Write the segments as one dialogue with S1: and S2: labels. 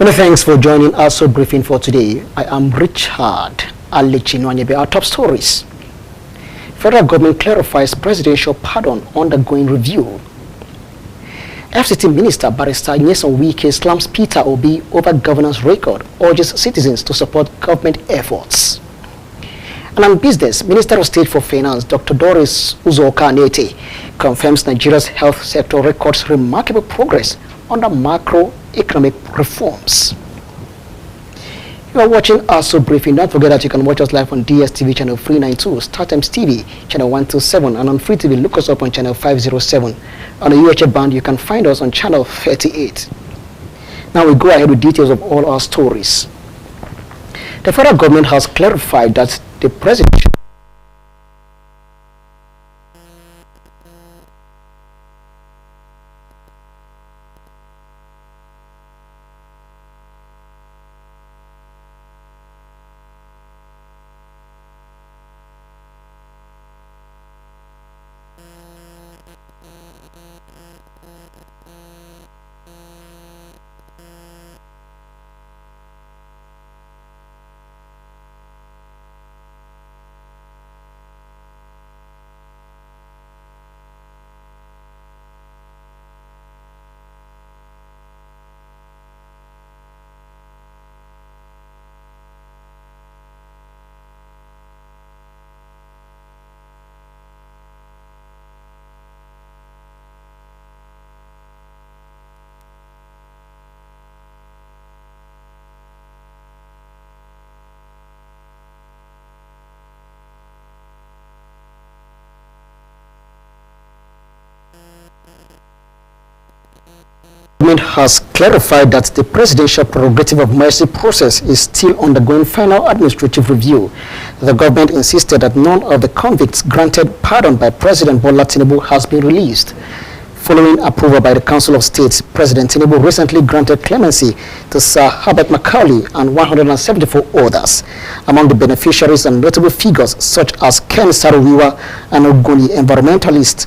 S1: Many thanks for joining Aso Briefing for today. I am Richard Alechinwanyebe. Our top stories. Federal government clarifies presidential pardon undergoing review. FCT Minister Barrister Nyesom Wike slams Peter Obi over governance record, urges citizens to support government efforts. And on business, Minister of State for Finance Dr. Doris Uzoka-Nete confirms Nigeria's health sector records remarkable progress under macroeconomic reforms. You are watching Aso Briefing. Don't forget that you can watch us live on DSTV channel 392, StarTimes TV channel 127, and on Free TV look us up on channel 507. On the UHF band you can find us on channel 38. Now we go ahead with details of all our stories. The federal government has clarified that the president has clarified that the presidential prerogative of mercy process is still undergoing final administrative review. The government insisted that none of the convicts granted pardon by President Bola Tinubu has been released. Following approval by the Council of State, President Tinubu recently granted clemency to Sir Herbert Macaulay and 174 others. Among the beneficiaries and notable figures such as Ken Saruwiwa, an Ogoni environmentalist,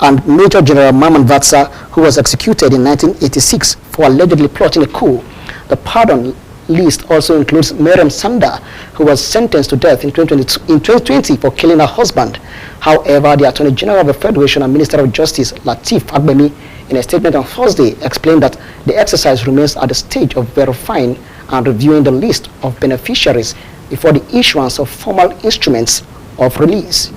S1: and Major General Maman Vatsa, who was executed in 1986 for allegedly plotting a coup. The pardon list also includes Miriam Sanda, who was sentenced to death in 2020 for killing her husband. However, the Attorney General of the Federation and Minister of Justice, Lateef Fagbemi, in a statement on Thursday, explained that the exercise remains at the stage of verifying and reviewing the list of beneficiaries before the issuance of formal instruments of release.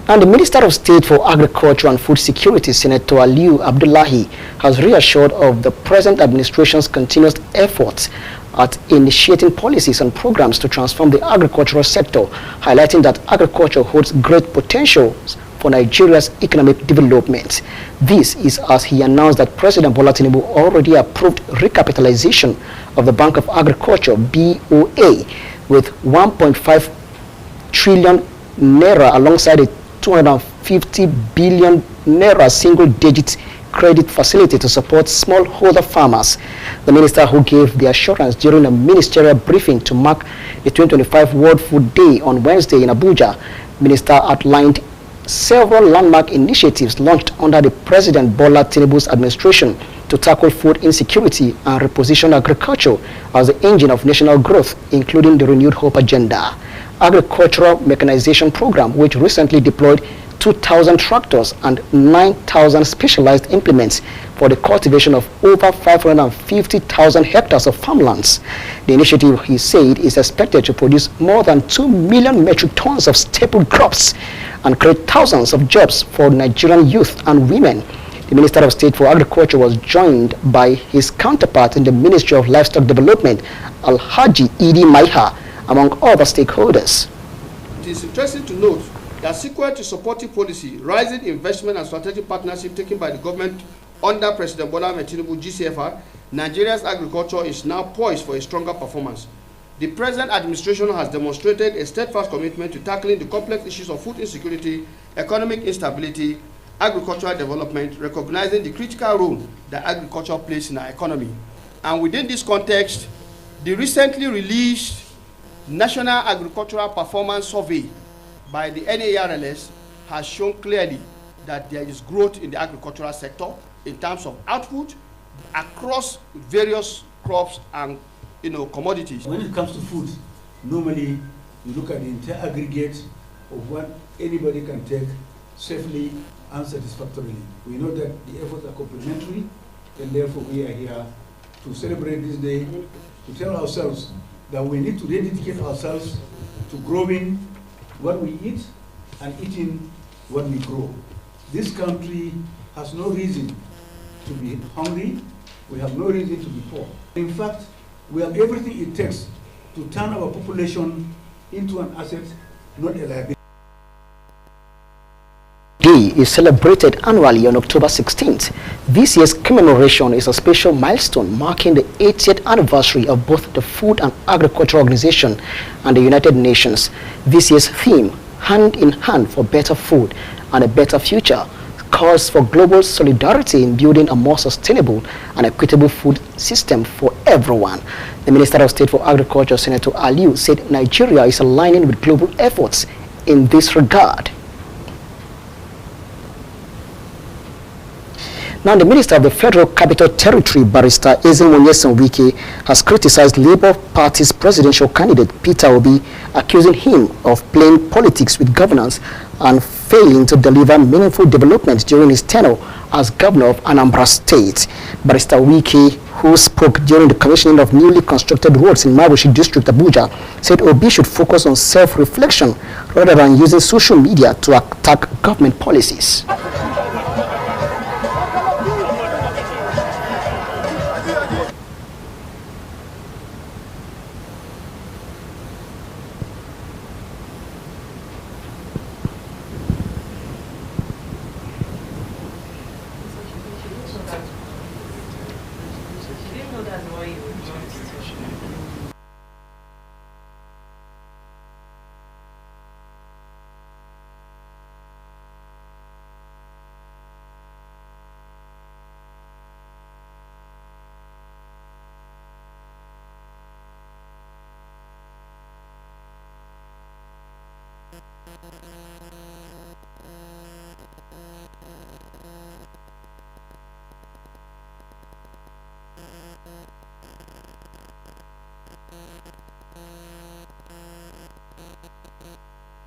S1: And the Minister of State for Agriculture and Food Security, Senator Aliu Abdullahi, has reassured of the present administration's continuous efforts at initiating policies and programs to transform the agricultural sector, highlighting that agriculture holds great potential for Nigeria's economic development. This is as he announced that President Bola Tinubu already approved recapitalization of the Bank of Agriculture, BOA, with 1.5 trillion naira alongside a 250 billion naira single-digit credit facility to support smallholder farmers. The minister, who gave the assurance during a ministerial briefing to mark the 2025 World Food Day on Wednesday in Abuja, minister outlined several landmark initiatives launched under the President Bola Tinubu's administration to tackle food insecurity and reposition agriculture as the engine of national growth, including the Renewed Hope Agenda agricultural mechanization program, which recently deployed 2,000 tractors and 9,000 specialized implements for the cultivation of over 550,000 hectares of farmlands. The initiative, he said, is expected to produce more than 2 million metric tons of staple crops and create thousands of jobs for Nigerian youth and women. The Minister of State for Agriculture was joined by his counterpart in the Ministry of Livestock Development, Alhaji Idi Maiha, among other stakeholders.
S2: It is interesting to note that sequel to supportive policy, rising investment and strategic partnership taken by the government under President Bola Tinubu GCFR, Nigeria's agriculture is now poised for a stronger performance. The present administration has demonstrated a steadfast commitment to tackling the complex issues of food insecurity, economic instability, agricultural development, recognizing the critical role that agriculture plays in our economy. And within this context, the recently released National Agricultural Performance Survey by the NARLS has shown clearly that there is growth in the agricultural sector in terms of output, across various crops and commodities.
S3: When it comes to food, normally you look at the entire aggregate of what anybody can take safely and satisfactorily. We know that the efforts are complementary, and therefore we are here to celebrate this day, to tell ourselves that we need to dedicate ourselves to growing what we eat and eating what we grow. This country has no reason to be hungry. We have no reason to be poor. In fact, we have everything it takes to turn our population into an asset, not a liability.
S1: Day is celebrated annually on October 16th. This year's commemoration is a special milestone marking the 80th anniversary of both the Food and Agriculture Organization and the United Nations. This year's theme, Hand in Hand for Better Food and a Better Future, calls for global solidarity in building a more sustainable and equitable food system for everyone. The Minister of State for Agriculture, Senator Aliu, said Nigeria is aligning with global efforts in this regard. Now, the Minister of the Federal Capital Territory, Barrister Ezinwonye Wike, has criticized Labour Party's presidential candidate, Peter Obi, accusing him of playing politics with governance and failing to deliver meaningful development during his tenure as governor of Anambra State. Barrister Wike, who spoke during the commissioning of newly constructed roads in Mabushi District, Abuja, said Obi should focus on self-reflection rather than using social media to attack government policies.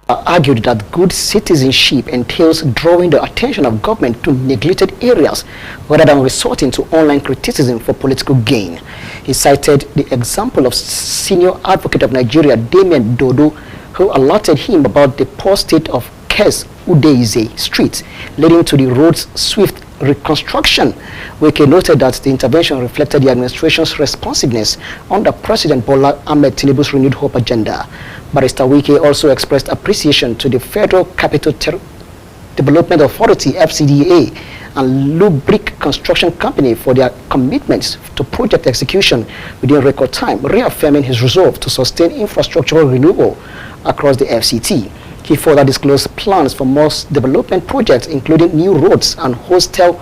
S1: Argued that good citizenship entails drawing the attention of government to neglected areas rather than resorting to online criticism for political gain. He cited the example of senior advocate of Nigeria, Damien Dodo, who alerted him about the poor state of Kes Udeize Street, leading to the road's swift reconstruction. Wike noted that the intervention reflected the administration's responsiveness under President Bola Ahmed Tinubu's renewed hope agenda. Barrister Wike also expressed appreciation to the Federal Capital Development Authority, FCDA, and Lubric Construction Company for their commitments to project execution within record time, reaffirming his resolve to sustain infrastructural renewal across the FCT. He further disclosed plans for more development projects, including new roads and hostel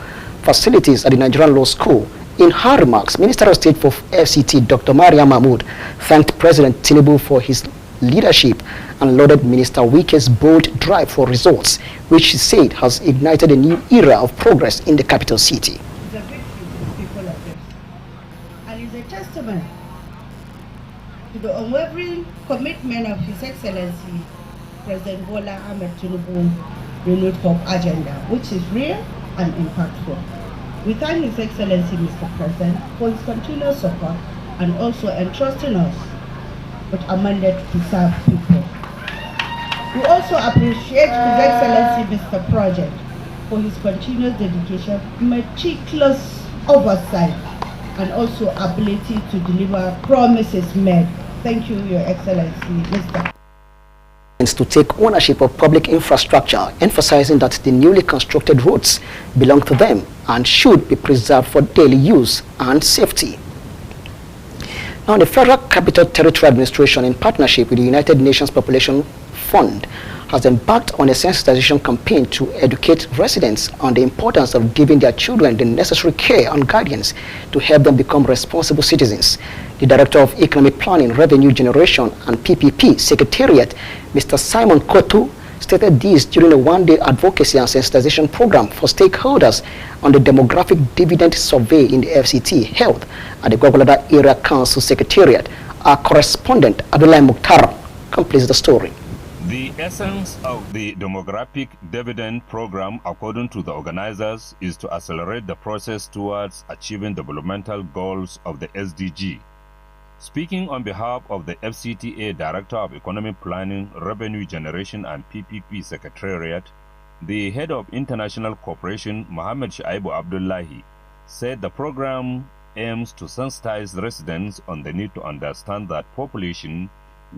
S1: facilities at the Nigerian Law School. In her remarks, Minister of State for FCT, Dr. Maria Mahmood, thanked President Tinubu for his leadership and lauded Minister Wike's bold drive for results, which she said has ignited a new era of progress in the capital city.
S4: It's a victory to the people of this, and is a testament to the unwavering commitment of His Excellency President Bola Ahmed Tinubu renewed hope agenda, which is real and impactful. We thank His Excellency Mr. President for his continuous support and also entrusting us with a mandate to serve people. We also appreciate His Excellency Mr. Project for his continuous dedication, meticulous oversight, and also ability to deliver promises made. Thank you, Your Excellency, Mr.
S1: To take ownership of public infrastructure, emphasizing that the newly constructed roads belong to them and should be preserved for daily use and safety. Now, the Federal Capital Territory Administration, in partnership with the United Nations Population Fund, has embarked on a sensitization campaign to educate residents on the importance of giving their children the necessary care and guidance to help them become responsible citizens. The Director of Economic Planning, Revenue Generation and PPP Secretariat, Mr. Simon Kotu, stated this during a one-day advocacy and sensitization program for stakeholders on the demographic dividend survey in the FCT held at the Gwagwalada Area Council Secretariat. Our correspondent, Abdullah Mukhtar, completes the story.
S5: The essence of the demographic dividend program, according to the organizers, is to accelerate the process towards achieving developmental goals of the SDG. Speaking on behalf of the FCTA Director of Economic Planning, Revenue Generation and PPP Secretariat, the head of International Cooperation, Mohammed Shaibu Abdullahi, said the program aims to sensitize residents on the need to understand that population,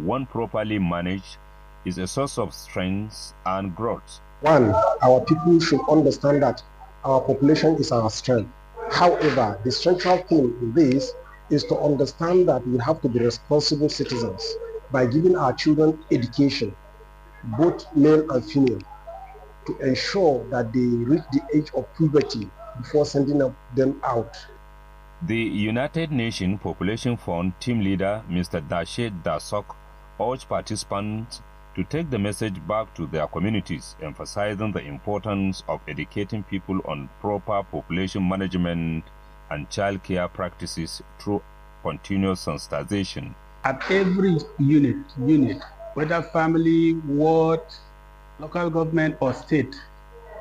S5: when properly managed, is a source of strength and growth.
S6: One, our people should understand that our population is our strength. However, the central thing in this is to understand that we have to be responsible citizens by giving our children education, both male and female, to ensure that they reach the age of puberty before sending them out.
S5: The United Nations Population Fund team leader, Mr. Dashe Dasok, urged participants to take the message back to their communities, emphasizing the importance of educating people on proper population management and child care practices through continuous sensitization.
S7: At every unit, whether family, ward, local government or state,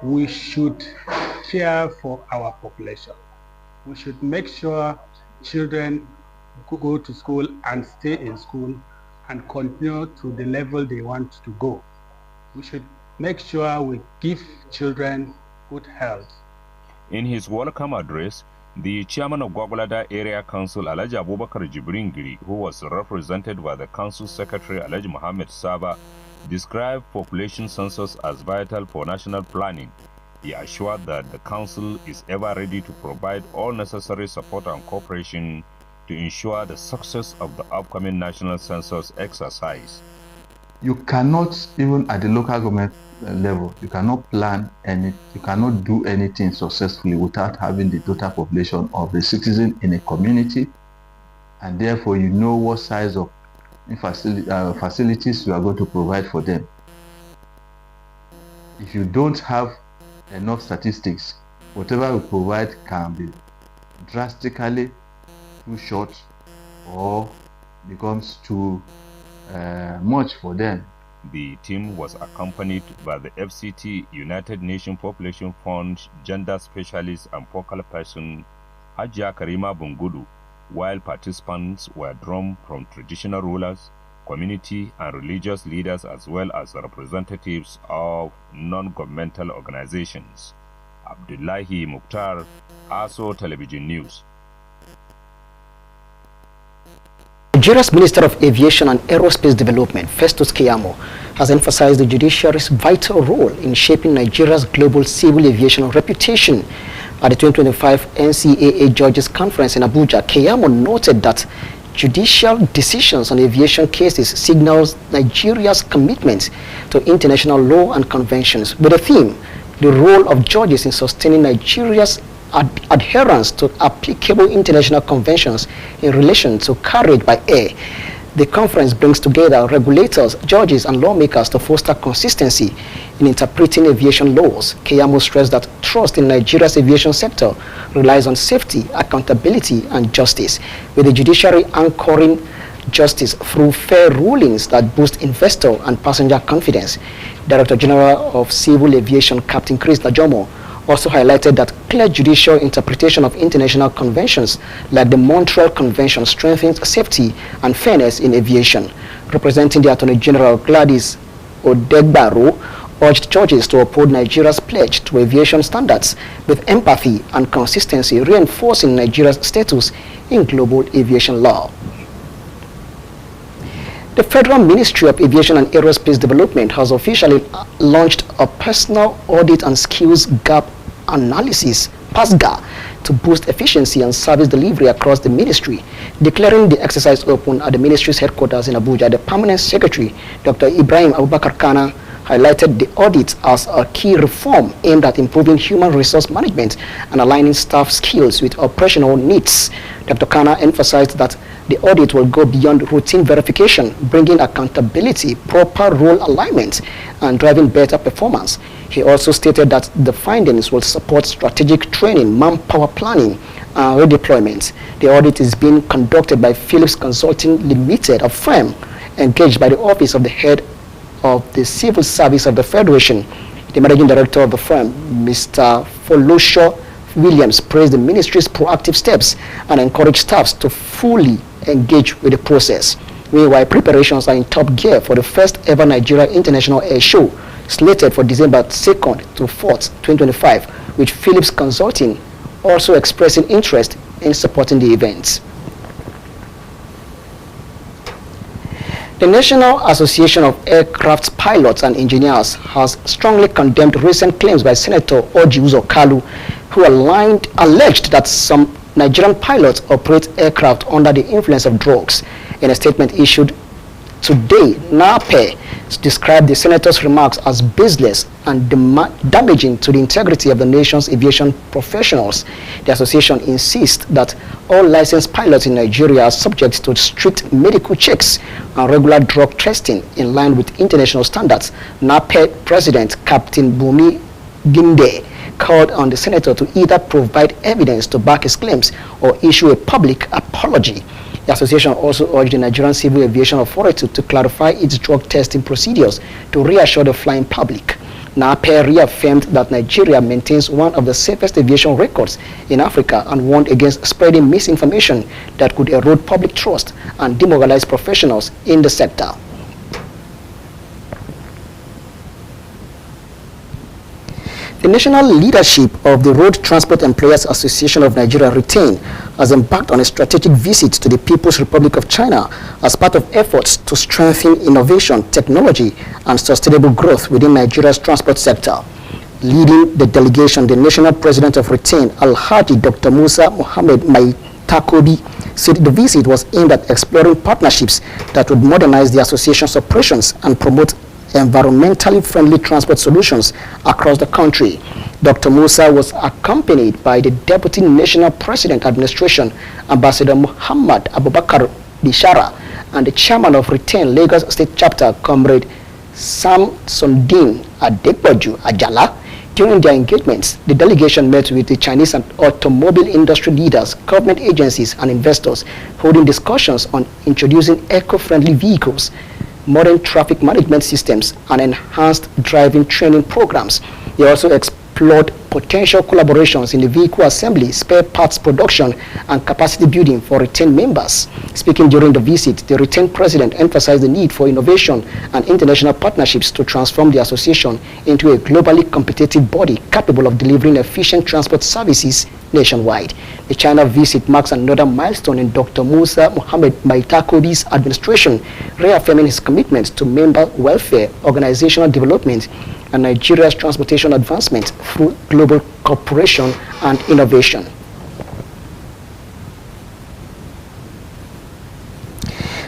S7: we should care for our population. We should make sure children go to school and stay in school and continue to the level they want to go. We should make sure we give children good health.
S5: In his welcome address, the chairman of Gwagwalada Area Council, Alhaji Abubakar Jibringiri, who was represented by the council secretary, Alhaji Mohammed Saba, described population census as vital for national planning. He assured that the council is ever ready to provide all necessary support and cooperation to ensure the success of the upcoming national census exercise.
S8: You cannot, even at the local government level, you cannot plan you cannot do anything successfully without having the total population of the citizen in a community, and therefore you know what size of facilities you are going to provide for them. If you don't have enough statistics, whatever we provide can be drastically too short or becomes too much for them.
S5: The team was accompanied by the FCT United Nations Population Fund gender specialist and focal person Hajia Karima Bungudu, while participants were drawn from traditional rulers, community and religious leaders, as well as representatives of non-governmental organizations. Abdullahi Mukhtar, Aso Television News.
S1: Nigeria's Minister of Aviation and Aerospace Development, Festus Keyamo, has emphasized the judiciary's vital role in shaping Nigeria's global civil aviation reputation. At the 2025 NCAA Judges Conference in Abuja, Keyamo noted that judicial decisions on aviation cases signals Nigeria's commitment to international law and conventions, with the theme, the role of judges in sustaining Nigeria's adherence to applicable international conventions in relation to carriage by air. The conference brings together regulators, judges, and lawmakers to foster consistency in interpreting aviation laws. Keyamo stressed that trust in Nigeria's aviation sector relies on safety, accountability, and justice, with the judiciary anchoring justice through fair rulings that boost investor and passenger confidence. Director General of Civil Aviation, Captain Chris Najomo, also highlighted that clear judicial interpretation of international conventions like the Montreal Convention strengthens safety and fairness in aviation. Representing the Attorney General, Gladys Odegbaro, urged judges to uphold Nigeria's pledge to aviation standards with empathy and consistency, reinforcing Nigeria's status in global aviation law. The Federal Ministry of Aviation and Aerospace Development has officially launched a personal audit and skills gap analysis, PASGA, to boost efficiency and service delivery across the ministry. Declaring the exercise open at the ministry's headquarters in Abuja, the Permanent Secretary, Dr. Ibrahim Abubakar Kana, highlighted the audit as a key reform aimed at improving human resource management and aligning staff skills with operational needs. Dr. Kana emphasized that The audit will go beyond routine verification, bringing accountability, proper role alignment, and driving better performance. He also stated that the findings will support strategic training, manpower planning, and redeployment. The audit is being conducted by Philips Consulting Limited, a firm engaged by the Office of the Head of the Civil Service of the Federation. The managing director of the firm, Mr. Folosho Williams, praised the ministry's proactive steps and encouraged staffs to fully engage with the process. Meanwhile, preparations are in top gear for the first ever Nigeria International Air Show, slated for December 2nd to 4th, 2025, with Philips Consulting also expressing interest in supporting the event. The National Association of Aircraft Pilots and Engineers has strongly condemned recent claims by Senator Orji Uzor Kalu, who alleged that some Nigerian pilots operate aircraft under the influence of drugs. In a statement issued today, NAPE described the senator's remarks as baseless and damaging to the integrity of the nation's aviation professionals. The association insists that all licensed pilots in Nigeria are subject to strict medical checks and regular drug testing in line with international standards. NAPE President Captain Bumi Ginde called on the senator to either provide evidence to back his claims or issue a public apology. The association also urged the Nigerian Civil Aviation Authority to clarify its drug testing procedures to reassure the flying public. NAPE reaffirmed that Nigeria maintains one of the safest aviation records in Africa and warned against spreading misinformation that could erode public trust and demoralize professionals in the sector. The national leadership of the Road Transport Employers Association of Nigeria, RETAIN, has embarked on a strategic visit to the People's Republic of China as part of efforts to strengthen innovation, technology, and sustainable growth within Nigeria's transport sector. Leading the delegation, the national president of RETAIN, Alhaji Dr. Musa Mohammed Maitakobi, said the visit was aimed at exploring partnerships that would modernize the association's operations and promote environmentally friendly transport solutions across the country. Dr. Musa was accompanied by the Deputy National President Administration, Ambassador Muhammad Abubakar Bishara, and the Chairman of RETAIN Lagos State Chapter, Comrade Sam Sundin Adepoju Ajala. During their engagements, the delegation met with the Chinese and automobile industry leaders, government agencies, and investors, holding discussions on introducing eco-friendly vehicles, modern traffic management systems, and enhanced driving training programs. They also explored potential collaborations in the vehicle assembly, spare parts production, and capacity building for RETAIN members. Speaking during the visit, the RETAIN president emphasized the need for innovation and international partnerships to transform the association into a globally competitive body capable of delivering efficient transport services nationwide. The China visit marks another milestone in Dr. Musa Mohammed Maitakobi's administration, reaffirming his commitment to member welfare, organizational development, and Nigeria's transportation advancement through global cooperation and innovation.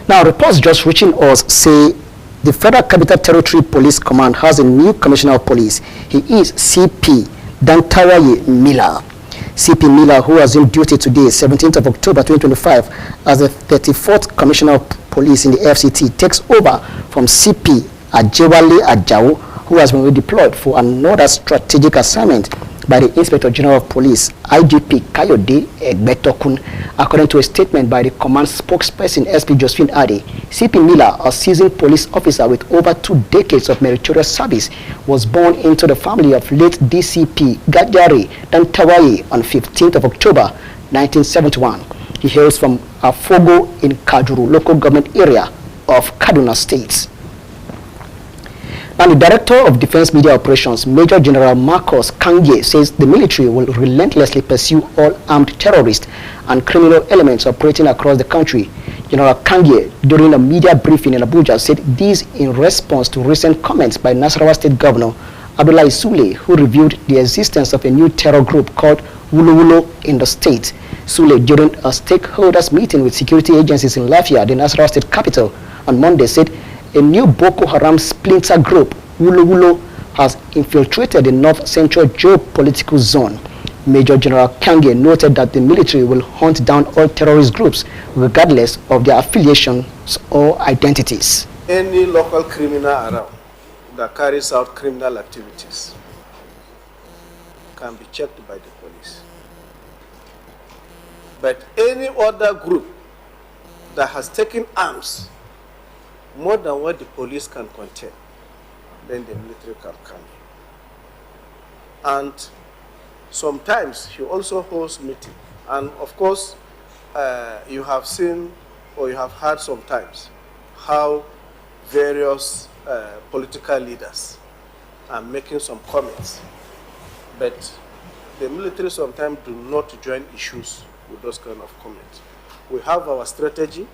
S1: Now, reports just reaching us say the Federal Capital Territory Police Command has a new commissioner of police. He is CP Dantawaye Miller. CP Miller, who assumed duty today, 17th of October 2025, as the 34th Commissioner of Police in the FCT, takes over from CP Ajewale Ajao, who has been redeployed for another strategic assignment by the Inspector General of Police, IGP Kayode Egbetokun. According to a statement by the command spokesperson, SP Josephine Ade, CP Miller, a seasoned police officer with over 2 decades of meritorious service, was born into the family of late DCP Gajare Dantawaye on 15th of October 1971. He hails from Afogo in Kajuru local government area of Kaduna State. And the Director of Defense Media Operations, Major General Marcus Kangye, says the military will relentlessly pursue all armed terrorists and criminal elements operating across the country. General Kangye, during a media briefing in Abuja, said this in response to recent comments by Nasarawa State Governor Abdullahi Sule, who revealed the existence of a new terror group called Wulo in the state. Sule, during a stakeholders meeting with security agencies in Lafia, the Nasarawa State capital, on Monday, said a new Boko Haram splinter group, Wulo, has infiltrated the north-central geopolitical zone. Major General Kange noted that the military will hunt down all terrorist groups regardless of their affiliations or identities.
S9: Any local criminal around that carries out criminal activities can be checked by the police. But any other group that has taken arms more than what the police can contain, then the military can come. And sometimes he also holds meetings. And of course, you have seen or you have heard sometimes how various political leaders are making some comments. But the military sometimes do not join issues with those kind of comments. We have our strategy,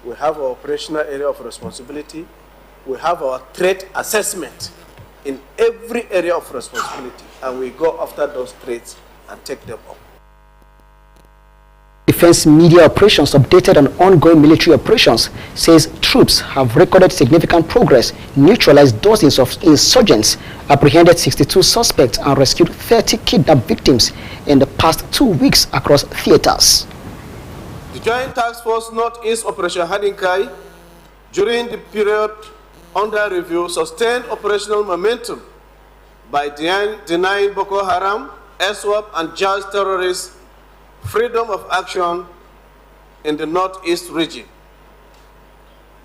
S9: we have our operational area of responsibility, we have our threat assessment in every area of responsibility, and we go after those threats and take them up.
S1: Defense Media Operations updated on ongoing military operations says troops have recorded significant progress, neutralized dozens of insurgents, apprehended 62 suspects, and rescued 30 kidnapped victims in the past 2 weeks across theaters.
S9: The Joint Task Force Northeast Operation Hadinkai, during the period under review, sustained operational momentum by denying Boko Haram, ISWAP, and Jazz terrorists freedom of action in the Northeast region.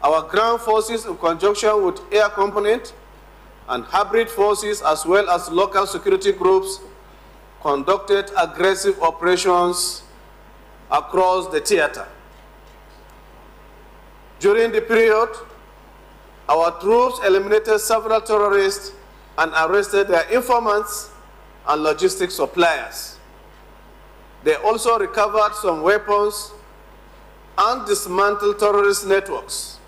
S9: Our ground forces, in conjunction with air component and hybrid forces, as well as local security groups, conducted aggressive operations across the theater. During the period, our troops eliminated several terrorists and arrested their informants and logistics suppliers. They also recovered some weapons and dismantled terrorist networks.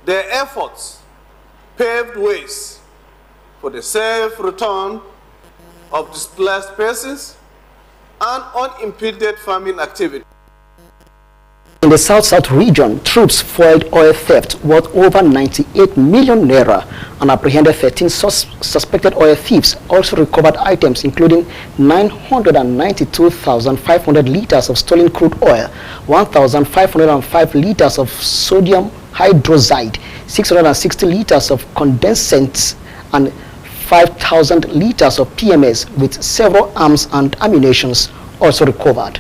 S9: Their efforts paved ways for the safe return of displaced persons and unimpeded farming activity.
S1: In the South-South region, troops foiled oil theft worth over 98 million naira and apprehended 13 suspected oil thieves. Also recovered items including 992,500 liters of stolen crude oil, 1,505 liters of sodium hydroxide, 660 liters of condensate, and 5,000 liters of PMS, with several arms and ammunition also recovered.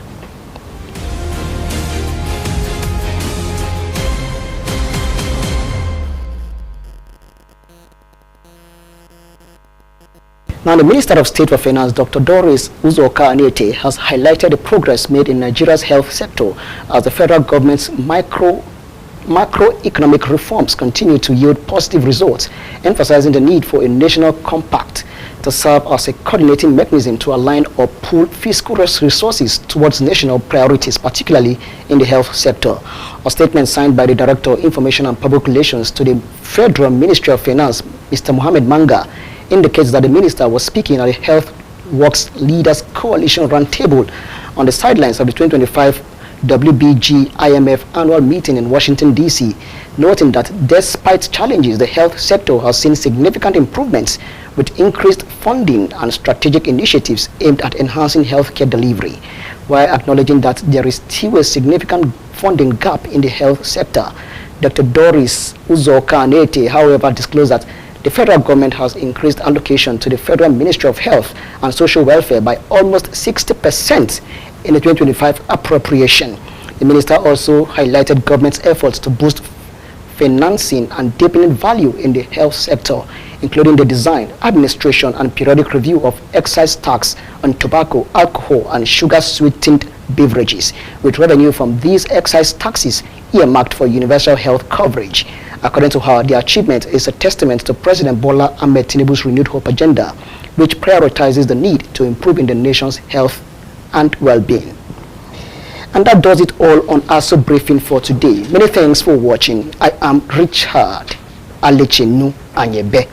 S1: Now, the Minister of State for Finance, Dr. Doris Uzoka-Anete, has highlighted the progress made in Nigeria's health sector as the federal government's macroeconomic reforms continue to yield positive results, emphasizing the need for a national compact to serve as a coordinating mechanism to align or pool fiscal resources towards national priorities, particularly in the health sector. A statement signed by the Director of Information and Public Relations to the Federal Ministry of Finance, Mr. Mohammed Manga, indicates that the minister was speaking at the Health Works Leaders Coalition Roundtable on the sidelines of the 2025 WBG IMF annual meeting in Washington, D.C., noting that despite challenges, the health sector has seen significant improvements with increased funding and strategic initiatives aimed at enhancing healthcare delivery, while acknowledging that there is still a significant funding gap in the health sector. Dr. Doris Uzoka-Anete, however, disclosed that the federal government has increased allocation to the Federal Ministry of Health and Social Welfare by almost 60% in the 2025 appropriation. The minister also highlighted government's efforts to boost financing and deepening value in the health sector, including the design, administration, and periodic review of excise tax on tobacco, alcohol, and sugar-sweetened beverages, with revenue from these excise taxes earmarked for universal health coverage. According to her, the achievement is a testament to President Bola Ahmed Tinubu's renewed hope agenda, which prioritizes the need to improve in the nation's health and well-being. And that does it all on Aso Briefing for today. Many thanks for watching. I am Richard Alechinu Anyebe.